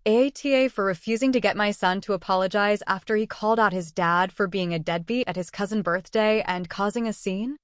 AITA for refusing to get my son to apologize after he called out his dad for being a deadbeat at his cousin's birthday and causing a scene?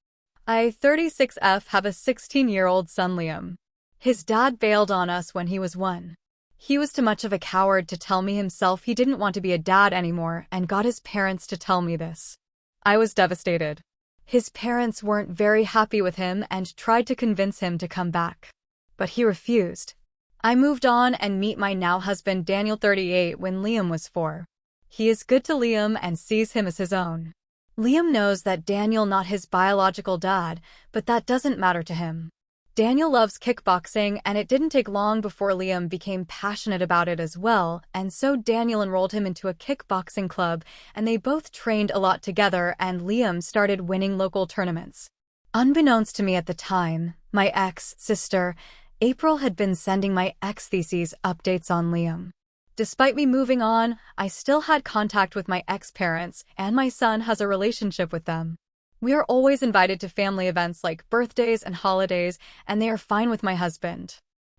I, 36F, have a 16-year-old son, Liam. His dad bailed on us when he was 1. He was too much of a coward to tell me himself he didn't want to be a dad anymore and got his parents to tell me this. I was devastated. His parents weren't very happy with him and tried to convince him to come back. But he refused. I moved on and meet my now husband Daniel, 38, when Liam was 4. He is good to Liam and sees him as his own. Liam knows that Daniel not his biological dad, but that doesn't matter to him. Daniel loves kickboxing, and it didn't take long before Liam became passionate about it as well, and so Daniel enrolled him into a kickboxing club, and they both trained a lot together, and Liam started winning local tournaments. Unbeknownst to me at the time, my ex-sister, April, had been sending my ex-theses updates on Liam. Despite me moving on, I still had contact with my ex-parents, and my son has a relationship with them. We are always invited to family events like birthdays and holidays, and they are fine with my husband.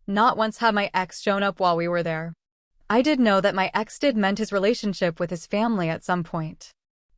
Not once had my ex shown up while we were there. I did know that my ex did mend his relationship with his family at some point.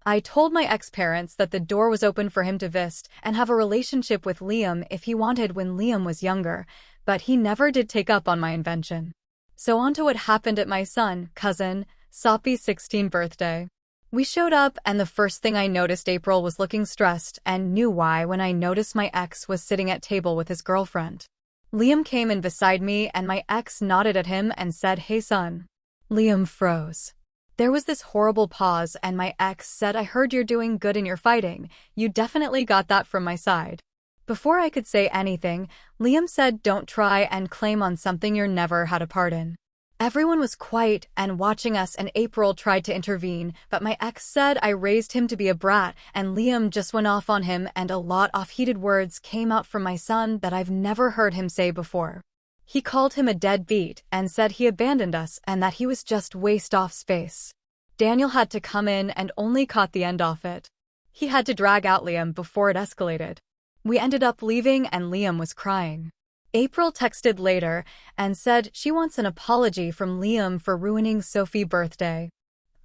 I told my ex-parents that the door was open for him to visit and have a relationship with Liam if he wanted when Liam was younger, but he never did take up on my invention. So on to what happened at my son, cousin, Soppy's 16th birthday. We showed up, and the first thing I noticed, April was looking stressed, and knew why when I noticed my ex was sitting at table with his girlfriend. Liam came in beside me, and my ex nodded at him and said, "Hey son." Liam froze. There was this horrible pause, and my ex said, "I heard you're doing good in your fighting. You definitely got that from my side." Before I could say anything, Liam said, "Don't try and claim on something you're never had a part in." Everyone was quiet and watching us, and April tried to intervene, but my ex said I raised him to be a brat, and Liam just went off on him, and a lot of heated words came out from my son that I've never heard him say before. He called him a deadbeat and said he abandoned us and that he was just waste of space. Daniel had to come in and only caught the end of it. He had to drag out Liam before it escalated. We ended up leaving, and Liam was crying. April texted later and said she wants an apology from Liam for ruining Sophie's birthday.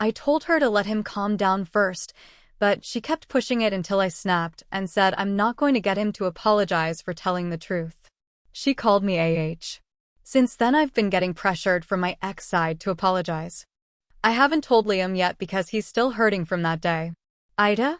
I told her to let him calm down first, but she kept pushing it until I snapped and said I'm not going to get him to apologize for telling the truth. She called me AH. Since then I've been getting pressured from my ex side to apologize. I haven't told Liam yet because he's still hurting from that day. AITA?